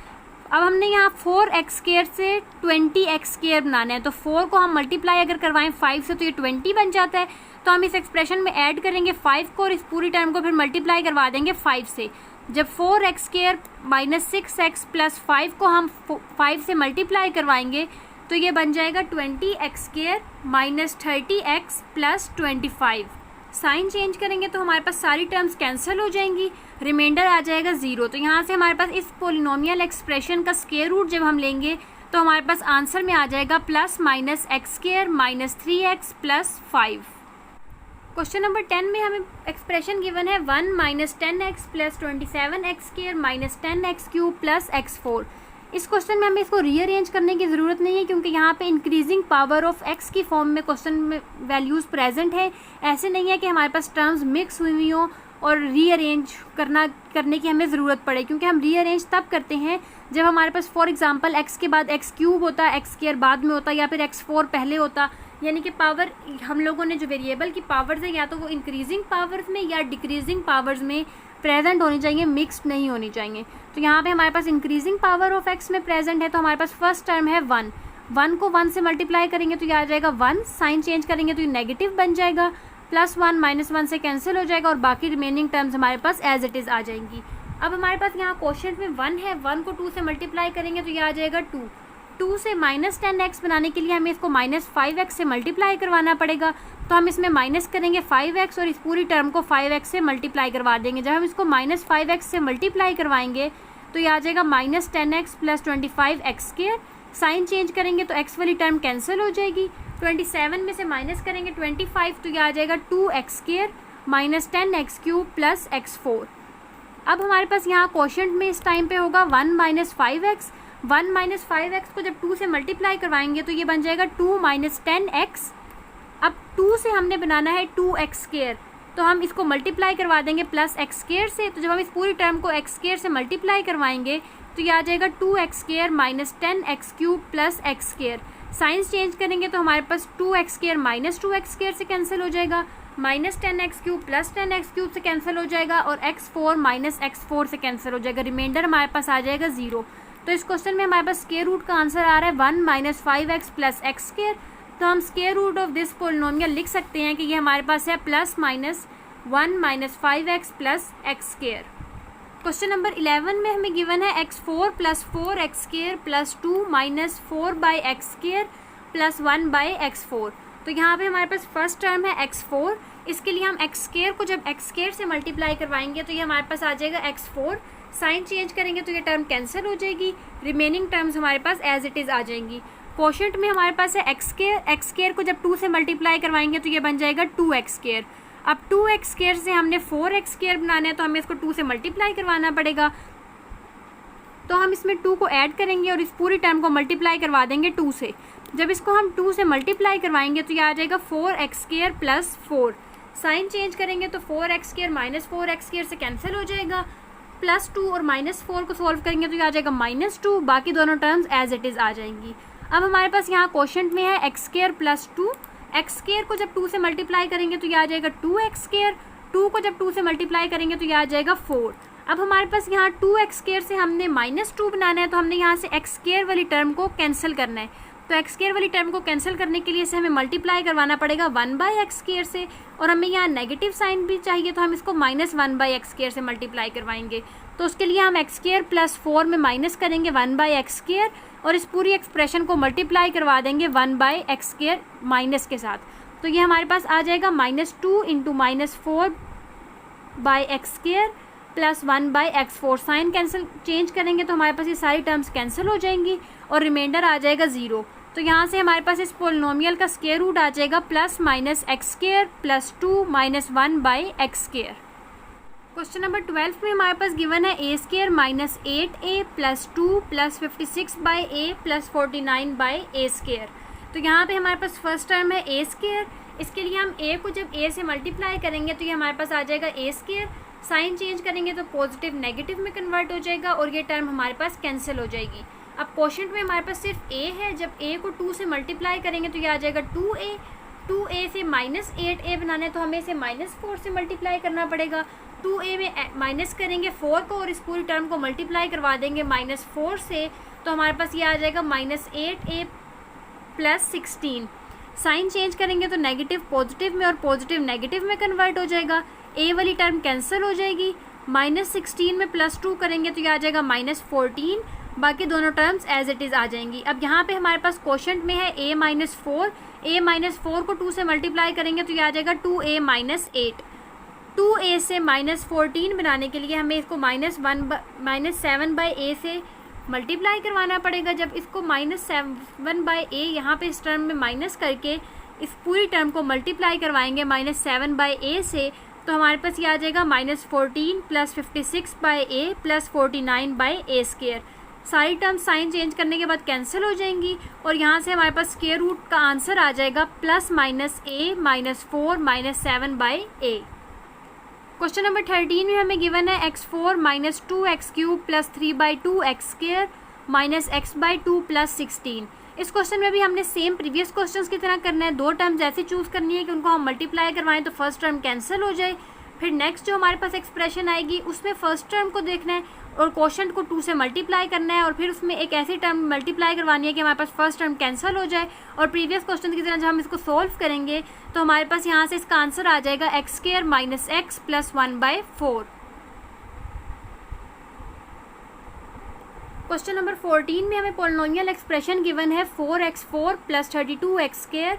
अब हमने यहाँ 4x² से 20x² बनाना है, तो 4 को हम मल्टीप्लाई अगर करवाएं 5 से तो ये 20 बन जाता है, तो हम इस एक्सप्रेशन में ऐड करेंगे 5 को और इस पूरी टर्म को फिर मल्टीप्लाई करवा देंगे 5 से। जब 4x² माइनस 6x प्लस 5 को हम 5 से मल्टीप्लाई करवाएंगे तो ये बन जाएगा 20x² minus 30x plus 25। Sign change करेंगे तो हमारे पास सारी टर्म्स कैंसिल हो जाएंगी, रिमाइंडर आ जाएगा 0। तो यहाँ से हमारे पास इस पोलिनोमियल एक्सप्रेशन का स्क्वायर रूट जब हम लेंगे तो हमारे पास आंसर में आ जाएगा plus minus x² minus 3x plus 5। Question number 10 में हमें एक्सप्रेशन गिवन है 1 minus 10x plus 27x² minus 10x³ plus x4। इस क्वेश्चन में हमें इसको रीअरेंज करने की ज़रूरत नहीं है क्योंकि यहाँ पे इंक्रीजिंग पावर ऑफ x की फॉर्म में क्वेश्चन में वैल्यूज़ प्रेजेंट है। ऐसे नहीं है कि हमारे पास टर्म्स मिक्स हुई हों और रीअरेंज करने की हमें ज़रूरत पड़े, क्योंकि हम रीअरेंज तब करते हैं जब हमारे पास फॉर एग्जांपल x के बाद x³ होता, x² बाद में होता या फिर x4 पहले होता, यानी कि पावर हम लोगों ने जो वेरिएबल की पावर्स है या तो वो इंक्रीजिंग पावर्स में या डिक्रीजिंग पावर्स में प्रेजेंट होनी चाहिए, मिक्स्ड नहीं होनी चाहिए। तो यहाँ पे हमारे पास इंक्रीजिंग पावर ऑफ x में प्रेजेंट है, तो हमारे पास फर्स्ट टर्म है 1 को 1 से मल्टीप्लाई करेंगे तो ये आ जाएगा 1, साइन चेंज करेंगे तो ये नेगेटिव बन जाएगा, +1 -1 से कैंसिल हो जाएगा और बाकी रिमेनिंग टर्म्स हमारे पास एज इट इज़ आ जाएंगी। अब हमारे पास यहाँ क्वेश्चन में 1 है, 1 को 2 से मल्टीप्लाई करेंगे तो ये आ जाएगा 2। 2 से -10x बनाने के लिए हमें इसको -5x से मल्टीप्लाई करवाना पड़ेगा, तो हम इसमें माइनस करेंगे 5x और इस पूरी टर्म को 5x से मल्टीप्लाई करवा देंगे। जब हम इसको -5x से मल्टीप्लाई करवाएंगे तो ये आ जाएगा -10x + 25x²। साइन चेंज करेंगे तो x वाली टर्म कैंसिल हो जाएगी। 27 में से माइनस करेंगे 25 तो ये आ जाएगा 2x² -10x³ + x4। अब हमारे पास यहाँ क्वोशंट में इस टाइम पे होगा 1 - 5x। 1 - 5x को जब 2 से मल्टीप्लाई करवाएंगे तो ये बन जाएगा 2 - 10x। अब 2 से हमने बनाना है 2x², तो हम इसको मल्टीप्लाई करवा देंगे +x² से। तो जब हम इस पूरी टर्म को x² से मल्टीप्लाई करवाएंगे तो ये आ जाएगा 2x² -10x³ + x²। Science change करेंगे तो हमारे पास 2x² - 2x² से कैंसिल हो जाएगा, -10x³ + 10x³ से कैंसिल हो जाएगा और x4 - x4 से कैंसिल हो जाएगा। रिमाइंडर हमारे पास आ जाएगा 0। तो इस क्वेश्चन में हमारे पास स्क्वायर रूट का आंसर आ रहा है 1 - 5x + x²। तो हम square root of this polynomial लिख सकते हैं कि ये हमारे पास है +-1 - 5x + x²। क्वेश्चन नंबर 11 में हमें गिवन है x4 + 4x² + 2 - 4/x² + 1/x4। तो यहाँ पे हमारे पास फर्स्ट टर्म है x4। इसके लिए हम x² को जब x² से मल्टीप्लाई करवाएंगे तो ये हमारे पास आ जाएगा x4। साइन चेंज करेंगे तो ये टर्म कैंसिल हो जाएगी, रिमेनिंग टर्म्स हमारे पास एज इट इज़ आ जाएंगी। क्वोशंट में हमारे पास है x² को जब 2 से मल्टीप्लाई करवाएंगे तो ये बन जाएगा 2x²। अब 2x² से हमने 4x² बनाना है तो हमें इसको 2 से मल्टीप्लाई करवाना पड़ेगा, तो हम इसमें 2 को ऐड करेंगे और इस पूरी टर्म को मल्टीप्लाई करवा देंगे 2 से। जब इसको हम 2 से मल्टीप्लाई करवाएंगे तो ये आ जाएगा 4x² + 4। साइन चेंज करेंगे तो 4x² - 4x² से कैंसिल हो जाएगा, +2 और -4 को सॉल्व करेंगे तो ये आ जाएगा -2। बाकी दोनों टर्म्स एज इट इज़ आ जाएंगी। अब हमारे पास यहाँ क्वोशंट में है x² + 2। x² को जब 2 से मल्टीप्लाई करेंगे तो ये आ जाएगा 2x²। 2 को जब 2 से मल्टीप्लाई करेंगे तो ये आ जाएगा 4। अब हमारे पास यहाँ 2x² से हमने -2 बनाना है, तो हमने यहाँ से x² वाली टर्म को कैंसिल करना है। तो x² वाली टर्म को कैंसिल करने के लिए से हमें मल्टीप्लाई करवाना पड़ेगा 1/x² से, और हमें यहाँ नेगेटिव साइन भी चाहिए तो हम इसको -1/x² से मल्टीप्लाई करवाएंगे। तो उसके लिए हम x² + 4 में माइनस करेंगे 1/x² और इस पूरी एक्सप्रेशन को मल्टीप्लाई करवा देंगे 1/x² माइनस के साथ। तो ये हमारे पास आ जाएगा -2 × -4/x² + 1/x4। Sign cancel change करेंगे तो हमारे पास ये सारी टर्म्स कैंसिल हो जाएंगी और रिमाइंडर आ जाएगा 0। तो यहाँ से हमारे पास इस पोलिनोमियल का स्क्वायर रूट आ जाएगा +-x² + 2 - 1/x²। क्वेश्चन नंबर 12 में हमारे पास गिवन है a² - 8a + 2 + 56/a + 49/a²। तो यहाँ पे हमारे पास फर्स्ट टर्म है a²। इसके लिए हम a को जब a से मल्टीप्लाई करेंगे तो ये हमारे पास आ जाएगा a²। साइन चेंज करेंगे तो पॉजिटिव नेगेटिव में कन्वर्ट हो जाएगा और ये टर्म हमारे पास कैंसिल हो जाएगी। अब क्वोशंट में हमारे पास सिर्फ a है, जब a को 2 से मल्टीप्लाई करेंगे तो ये आ जाएगा 2a। 2a से -8a बनाना है तो हमें इसे -4 से मल्टीप्लाई करना पड़ेगा। 2a में माइनस करेंगे 4 को और इस पूरी टर्म को मल्टीप्लाई करवा देंगे -4 से, तो हमारे पास ये आ जाएगा -8a + 16। साइन चेंज करेंगे तो नेगेटिव पॉजिटिव में और पॉजिटिव नेगेटिव में कन्वर्ट हो जाएगा। a वाली टर्म कैंसिल हो जाएगी, -16 में +2 करेंगे तो ये आ जाएगा -14। बाकी दोनों टर्म्स एज इट इज़ आ जाएंगी। अब यहाँ पे हमारे पास क्वोशंट में है a - 4। a - 4 को 2 से मल्टीप्लाई करेंगे तो ये आ जाएगा 2a - 8। 2a से -14 बनाने के लिए हमें इसको -7/a से मल्टीप्लाई करवाना पड़ेगा। जब इसको -7/a यहाँ पे इस टर्म में माइनस करके इस पूरी टर्म को मल्टीप्लाई करवाएंगे -7/a से, तो हमारे पास ये आ जाएगा -14 + 56/a + 49/a²। सारी टर्म्स साइन चेंज करने के बाद कैंसिल हो जाएंगी और यहाँ से हमारे पास स्क्वायर रूट का आंसर आ जाएगा +-a - 4 - 7/a। क्वेश्चन नंबर 13 में हमें गिवन है x4 - 2x³ + 3/2x² - x/2 + 16। इस क्वेश्चन में भी हमने सेम प्रीवियस क्वेश्चंस की तरह करना है। 2 टर्म्स ऐसे चूज़ करनी है कि उनको हम मल्टीप्लाई करवाएं तो फर्स्ट टर्म कैंसिल हो जाए, फिर नेक्स्ट जो हमारे पास एक्सप्रेशन आएगी उसमें फर्स्ट टर्म को देखना है और क्वोशंट को 2 से मल्टीप्लाई करना है और फिर उसमें एक ऐसी टर्म मल्टीप्लाई करवानी है कि हमारे पास फर्स्ट टर्म कैंसिल हो जाए। और प्रीवियस क्वेश्चन की तरह जब हम इसको सोल्व करेंगे तो हमारे पास यहाँ से इसका आंसर आ जाएगा x² - x + 1/4। क्वेश्चन नंबर 14 में हमें पॉलिनोमियल एक्सप्रेशन गिवन है 4x4 + 32x²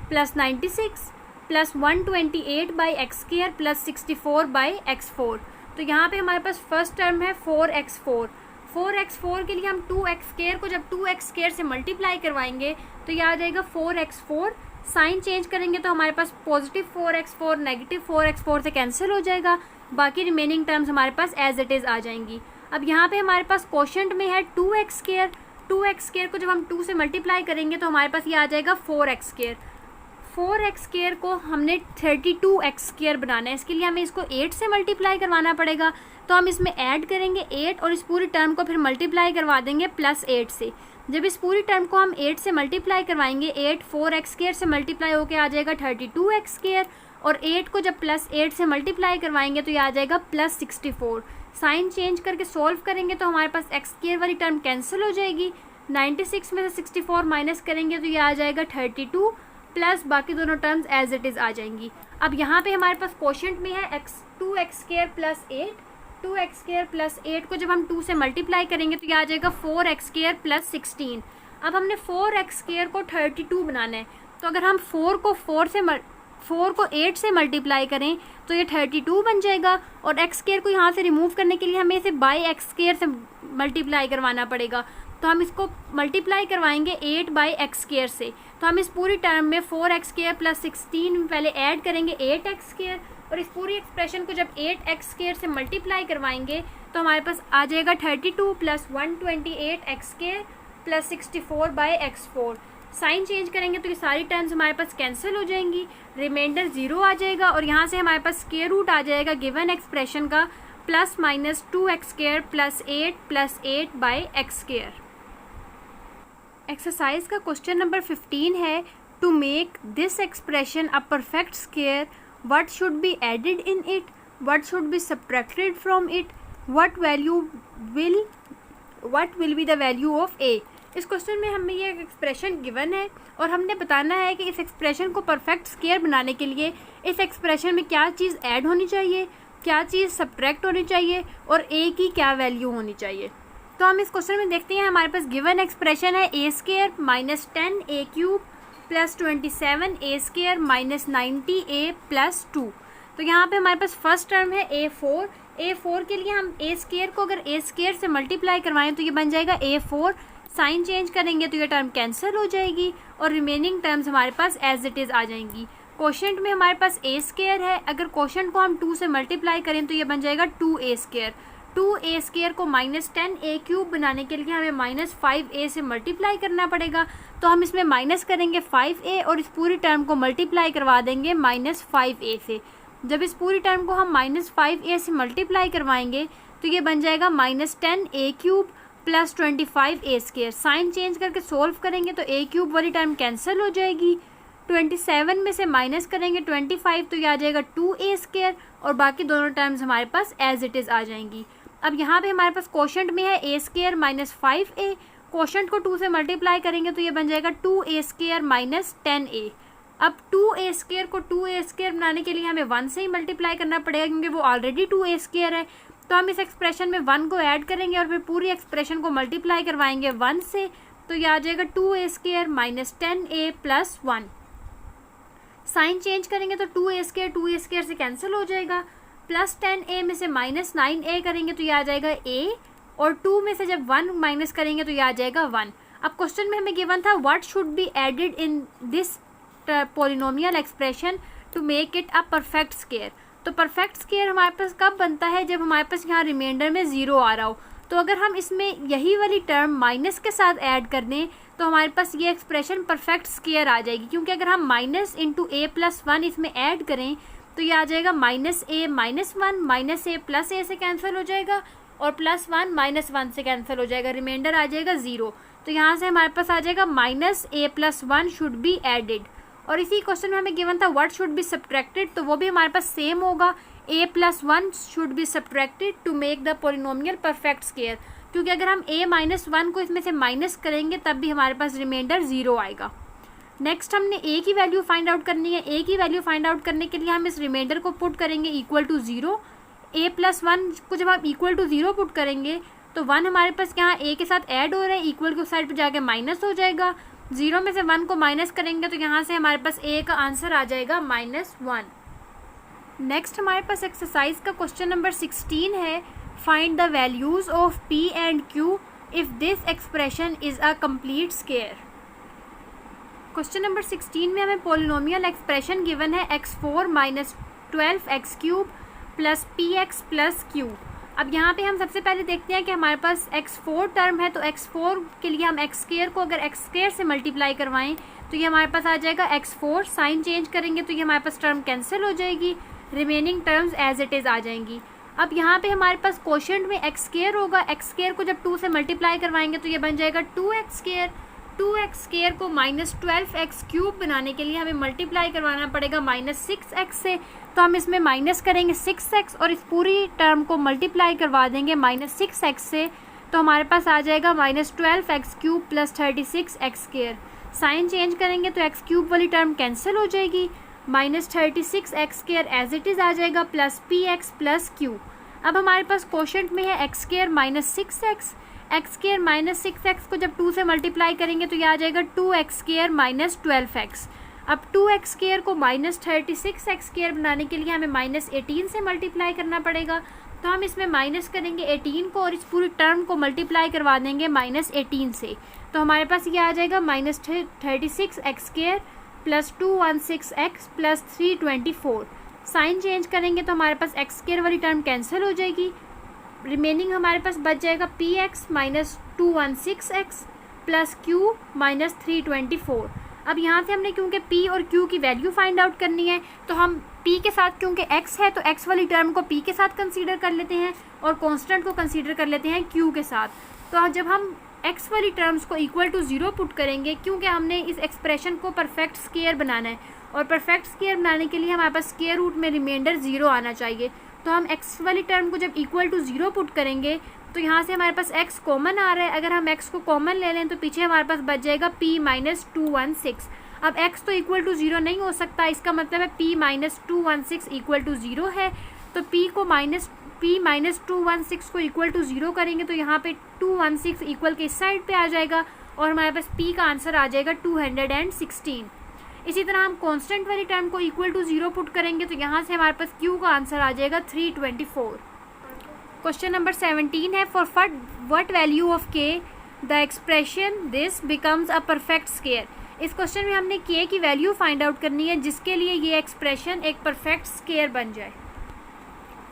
+ 96 + 128/x² + 64/x4। तो यहाँ पे हमारे पास फर्स्ट टर्म है 4x4। 4x4 के लिए हम 2x² को जब 2x² से मल्टीप्लाई करवाएंगे तो ये आ जाएगा 4x4। साइन चेंज करेंगे तो हमारे पास पॉजिटिव 4x4 नेगेटिव 4x4 से कैंसिल हो जाएगा। बाकी रिमेनिंग टर्म्स हमारे पास एज इट इज़ आ जाएंगी। अब यहाँ पे हमारे पास क्वोशंट में है 2x²। 2x² को जब हम 2 से मल्टीप्लाई करेंगे तो हमारे पास ये आ जाएगा 4x²। 4x² को हमने 32x² बनाना है, इसके लिए हमें इसको 8 से मल्टीप्लाई करवाना पड़ेगा। तो हम इसमें ऐड करेंगे 8 और इस पूरी टर्म को फिर मल्टीप्लाई करवा देंगे +8 से। जब इस पूरी टर्म को हम 8 से मल्टीप्लाई करवाएंगे 8 4x² से मल्टीप्लाई होके आ जाएगा 32x² और 8 को जब +8 से मल्टीप्लाई करवाएंगे तो ये आ जाएगा +64। साइन चेंज करके सॉल्व करेंगे तो हमारे पास x² वाली टर्म कैंसिल हो जाएगी। 96 में से 64 माइनस करेंगे तो ये आ जाएगा 32 प्लस बाकी दोनों टर्म्स एज इट इज़ आ जाएंगी। अब यहाँ पे हमारे पास क्वोशंट में है 2x² + 8। 2x² + 8 को जब हम 2 से मल्टीप्लाई करेंगे तो ये आ जाएगा 4x² + 16। अब हमने 4x² को 32 बनाना है, तो अगर हम 4 को 8 से मल्टीप्लाई करें तो ये 32 बन जाएगा। और x² को यहाँ से रिमूव करने के लिए हमें इसे बाई x² से मल्टीप्लाई करवाना पड़ेगा। तो हम इसको मल्टीप्लाई करवाएंगे 8/x² से। तो हम इस पूरी टर्म में 4x² + 16 पहले ऐड करेंगे 8x² और इस पूरी एक्सप्रेशन को जब 8x² से मल्टीप्लाई करवाएंगे तो हमारे पास आ जाएगा 32 + 128x² + 64/x4। साइन चेंज करेंगे तो ये सारी टर्म्स हमारे पास कैंसिल हो जाएंगी, रिमाइंडर 0 आ जाएगा और यहाँ से हमारे पास स्क्वायर रूट आ जाएगा गिवन एक्सप्रेशन का ±2x² + 8 + 8/x²। एक्सरसाइज का क्वेश्चन नंबर 15 है to make this expression a perfect square what should be added in it, what should be subtracted from it, what will be the value of A. इस क्वेश्चन में हमें ये एक्सप्रेशन गिवन है और हमने बताना है कि इस एक्सप्रेशन को परफेक्ट स्क्वायर बनाने के लिए इस एक्सप्रेशन में क्या चीज़ ऐड होनी चाहिए, क्या चीज़ सब्ट्रैक्ट होनी चाहिए और ए की क्या वैल्यू होनी चाहिए। तो हम इस क्वेश्चन में देखते हैं हमारे पास गिवन एक्सप्रेशन है a² - 10a³ + 27a² - 90a + 2। तो यहाँ पे हमारे पास फर्स्ट टर्म है a4। a4 के लिए हम a² को अगर a² से मल्टीप्लाई करवाएं तो ये बन जाएगा a4। साइन चेंज करेंगे तो ये टर्म कैंसिल हो जाएगी और रिमेनिंग टर्म्स हमारे पास एज इट इज़ आ जाएंगी। क्वोशंट में हमारे पास a² है, अगर क्वोशंट को हम 2 से मल्टीप्लाई करें तो ये बन जाएगा 2a²। 2a² को -10a³ बनाने के लिए हमें -5a से मल्टीप्लाई करना पड़ेगा। तो हम इसमें माइनस करेंगे 5a और इस पूरी टर्म को मल्टीप्लाई करवा देंगे -5a से। जब इस पूरी टर्म को हम -5a से मल्टीप्लाई करवाएंगे तो ये बन जाएगा -10a³ + 25a²। साइन चेंज करके सोल्व करेंगे तो a³ वाली टर्म कैंसिल हो जाएगी। 27 में से माइनस करेंगे 25 तो ये आ जाएगा 2a² और बाकी दोनों टर्म्स हमारे पास एज इट इज़ आ जाएंगी। अब यहाँ पे हमारे पास क्वोशंट में है a² - 5a। क्वोशंट को 2 से मल्टीप्लाई करेंगे तो ये बन जाएगा 2a² - 10a। अब 2a² को 2a² बनाने के लिए हमें 1 से ही मल्टीप्लाई करना पड़ेगा क्योंकि वो ऑलरेडी 2a² है। तो हम इस एक्सप्रेशन में 1 को ऐड करेंगे और फिर पूरी एक्सप्रेशन को मल्टीप्लाई करवाएंगे 1 से। तो ये आ जाएगा 2a² - 10a + 1। साइन चेंज करेंगे तो 2a² से कैंसिल हो जाएगा। +10a में से -9a करेंगे तो ये आ जाएगा a और 2 में से जब 1 माइनस करेंगे तो ये आ जाएगा 1। अब क्वेश्चन में हमें गिवन था what should be added in this polynomial expression to make it a perfect square. तो परफेक्ट स्क्वायर हमारे पास कब बनता है, जब हमारे पास यहाँ रिमाइंडर में 0 आ रहा हो। तो अगर हम इसमें यही वाली टर्म माइनस के साथ ऐड कर दें तो हमारे पास ये एक्सप्रेशन परफेक्ट स्क्वायर आ जाएगी, क्योंकि अगर हम माइनस इंटू a + 1 इसमें ऐड करें तो ये आ जाएगा -a - 1 -a + a से कैंसिल हो जाएगा और +1 -1 से कैंसिल हो जाएगा, रिमाइंडर आ जाएगा 0। तो यहाँ से हमारे पास आ जाएगा -a + 1 शुड बी एडेड। और इसी क्वेश्चन में हमें गिवन था व्हाट शुड बी सब्ट्रैक्टेड, तो वो भी हमारे पास सेम होगा। a+1 should be subtracted to make the polynomial perfect square, क्योंकि अगर हम a-1 को इसमें से माइनस करेंगे तब भी हमारे पास रिमाइंडर 0 आएगा। नेक्स्ट हमने a की वैल्यू फाइंड आउट करनी है। a की वैल्यू फाइंड आउट करने के लिए हम इस रिमाइंडर को पुट करेंगे इक्वल टू 0। a+1 को जब आप इक्वल टू 0 पुट करेंगे तो 1 हमारे पास यहाँ a के साथ ऐड हो रहा है, इक्वल के साइड पर जाके माइनस हो जाएगा। 0 में से 1 को माइनस करेंगे तो यहाँ से हमारे पास a का आंसर आ जाएगा -1। नेक्स्ट हमारे पास एक्सरसाइज का क्वेश्चन नंबर 16 है, find the values of p and q if this expression is a complete square. Question number 16 में हमें पोलिनोमियल एक्सप्रेशन गिवन है x4 - 12x³ plus px plus q। अब यहाँ पे हम सबसे पहले देखते हैं कि हमारे पास x4 टर्म है, तो x4 के लिए हम x² को अगर x² से मल्टीप्लाई करवाएं तो ये हमारे पास आ जाएगा x4। साइन चेंज करेंगे तो ये हमारे पास टर्म कैंसिल हो जाएगी, remaining terms as it is आ जाएंगी। अब यहाँ पे हमारे पास क्वोशंट में x² होगा, x² को जब 2 से मल्टीप्लाई करवाएंगे तो ये बन जाएगा 2x²। 2x² को -12x³ बनाने के लिए हमें मल्टीप्लाई करवाना पड़ेगा -6x से, तो हम इसमें माइनस करेंगे 6x और इस पूरी टर्म को मल्टीप्लाई करवा देंगे -6x से, तो हमारे पास आ जाएगा -12x³ plus 36x²। Sign change करेंगे तो x³ वाली टर्म कैंसिल हो जाएगी, -36x² एज इट इज़ आ जाएगा प्लस px प्लस q। अब हमारे पास क्वोशंट में है x² -6x, x² -6x को जब 2 से मल्टीप्लाई करेंगे तो ये आ जाएगा 2x² -12x। अब 2x² को -36x² बनाने के लिए हमें -18 से मल्टीप्लाई करना पड़ेगा, तो हम इसमें माइनस करेंगे 18 को और इस पूरी टर्म को मल्टीप्लाई करवा देंगे -18 से, तो हमारे पास ये आ जाएगा -36x² plus 216x plus 324। Sign change करेंगे तो हमारे पास x² वाली टर्म कैंसिल हो जाएगी, रिमेनिंग हमारे पास बच जाएगा px -216x प्लस q -324। अब यहाँ से हमने क्योंकि p और q की वैल्यू फाइंड आउट करनी है, तो हम p के साथ क्योंकि x है तो x वाली टर्म को p के साथ कंसीडर कर लेते हैं और कांस्टेंट को कंसीडर कर लेते हैं q के साथ। तो जब हम x वाली टर्म्स को इक्वल टू 0 पुट करेंगे, क्योंकि हमने इस एक्सप्रेशन को परफेक्ट स्क्वायर बनाना है और परफेक्ट स्क्वायर बनाने के लिए हमारे पास स्क्वायर रूट में रिमाइंडर 0 आना चाहिए, तो हम x वाली टर्म को जब इक्वल टू 0 पुट करेंगे तो यहाँ से हमारे पास x कॉमन आ रहा है। अगर हम x को कॉमन ले लें तो पीछे हमारे पास बच जाएगा p -216। अब x तो इक्वल टू 0 नहीं हो सकता, इसका मतलब है p -216 इक्वल टू 0 है, तो p -216 को इक्वल टू 0 करेंगे तो यहाँ पे 216 इक्वल के इस साइड पे आ जाएगा और हमारे पास p का आंसर आ जाएगा 216। इसी तरह हम कांस्टेंट वाली टर्म को इक्वल टू 0 पुट करेंगे तो यहाँ से हमारे पास q का आंसर आ जाएगा 324। क्वेश्चन नंबर 17 है, for what value of k the expression this becomes a perfect square. इस क्वेश्चन में हमने k की वैल्यू फाइंड आउट करनी है जिसके लिए ये एक्सप्रेशन एक परफेक्ट स्क्वायर बन जाए।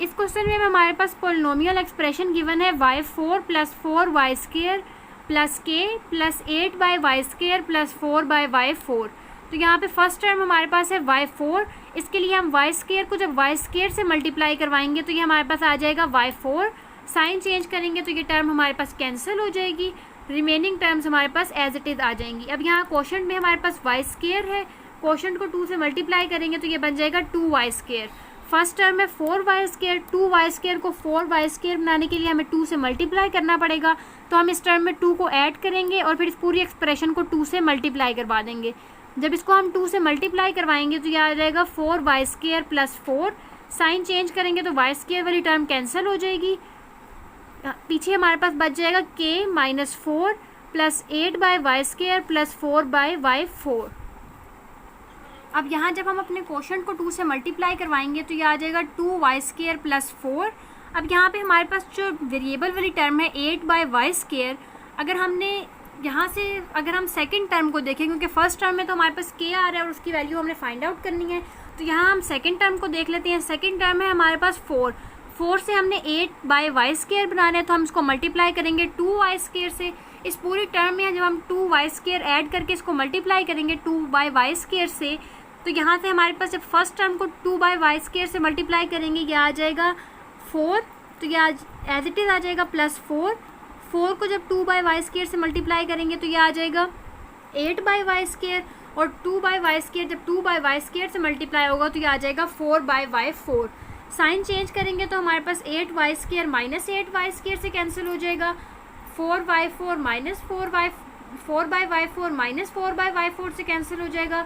इस क्वेश्चन में हमारे पास पोलिनोमियल एक्सप्रेशन गिवन है y4 + 4y² plus k plus 8/y² plus 4/y4। तो यहाँ पे फर्स्ट टर्म हमारे पास है y4, इसके लिए हम y² को जब y² से मल्टीप्लाई करवाएंगे तो ये हमारे पास आ जाएगा y4। साइन चेंज करेंगे तो ये टर्म हमारे पास कैंसिल हो जाएगी, रिमेनिंग टर्म्स हमारे पास एज इट इज़ आ जाएंगी। अब यहाँ क्वोशंट में हमारे पास y² है, क्वोशंट को 2 से मल्टीप्लाई करेंगे तो ये बन जाएगा 2y²। फर्स्ट टर्म है 4y², 2y² को 4y² बनाने के लिए हमें 2 से मल्टीप्लाई करना पड़ेगा, तो हम इस टर्म में 2 को ऐड करेंगे और फिर इस पूरी एक्सप्रेशन को 2 से मल्टीप्लाई करवा देंगे। जब इसको हम 2 से मल्टीप्लाई करवाएंगे तो ये आ जाएगा 4y² प्लस 4। साइन चेंज करेंगे तो y² वाली टर्म कैंसिल हो जाएगी, पीछे हमारे पास बच जाएगा k -4 plus 8/y² plus 4/y4। अब यहाँ जब हम अपने क्वोशंट को 2 से मल्टीप्लाई करवाएंगे तो ये आ जाएगा 2y² प्लस 4। अब यहाँ पे हमारे पास जो वेरिएबल वाली टर्म है 8/y², अगर हम सेकंड टर्म को देखें, क्योंकि फर्स्ट टर्म में तो हमारे पास k आ रहा है और उसकी वैल्यू हमने फाइंड आउट करनी है, तो यहाँ हम सेकंड टर्म को देख लेते हैं। सेकंड टर्म है हमारे पास 4 से हमने 8/y² बनाना है, तो हम इसको मल्टीप्लाई करेंगे 2y² से। इस पूरी टर्म में जब हम 2y² ऐड करके इसको मल्टीप्लाई करेंगे 2/y² से, तो यहाँ से हमारे पास जब फर्स्ट टर्म को 2/y² से मल्टीप्लाई करेंगे ये आ जाएगा 4, तो ये एज इट इज़ आ जाएगा प्लस 4 को जब 2/y² से मल्टीप्लाई करेंगे तो ये आ जाएगा 8/y² और 2/y² जब 2/y² से मल्टीप्लाई होगा तो ये आ जाएगा 4/y4। साइन चेंज करेंगे तो हमारे पास 8y² माइनस 8y² से कैंसिल हो जाएगा, 4y4 minus 4y4 minus 4/y4 से कैंसिल हो जाएगा।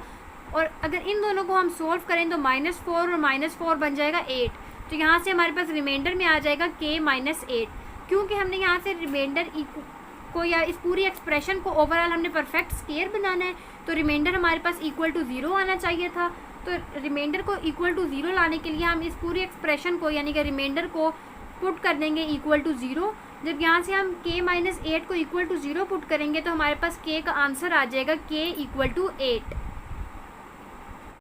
और अगर इन दोनों को हम सोल्व करें तो -4 और -4 बन जाएगा 8। तो यहाँ से हमारे पास रिमाइंडर में आ जाएगा k-8। क्योंकि हमने यहाँ से रिमाइंडर को या इस पूरी एक्सप्रेशन को ओवरऑल हमने परफेक्ट स्क्वायर बनाना है, तो रिमाइंडर हमारे पास इक्वल टू 0 आना चाहिए था। तो रिमाइंडर को इक्वल टू 0 लाने के लिए हम इस पूरी एक्सप्रेशन को यानी कि रिमाइंडर को पुट कर देंगे इक्वल टू 0। जब यहाँ से हम k-8 को इक्वल टू 0 पुट करेंगे तो हमारे पास k का आंसर आ जाएगा k = 8।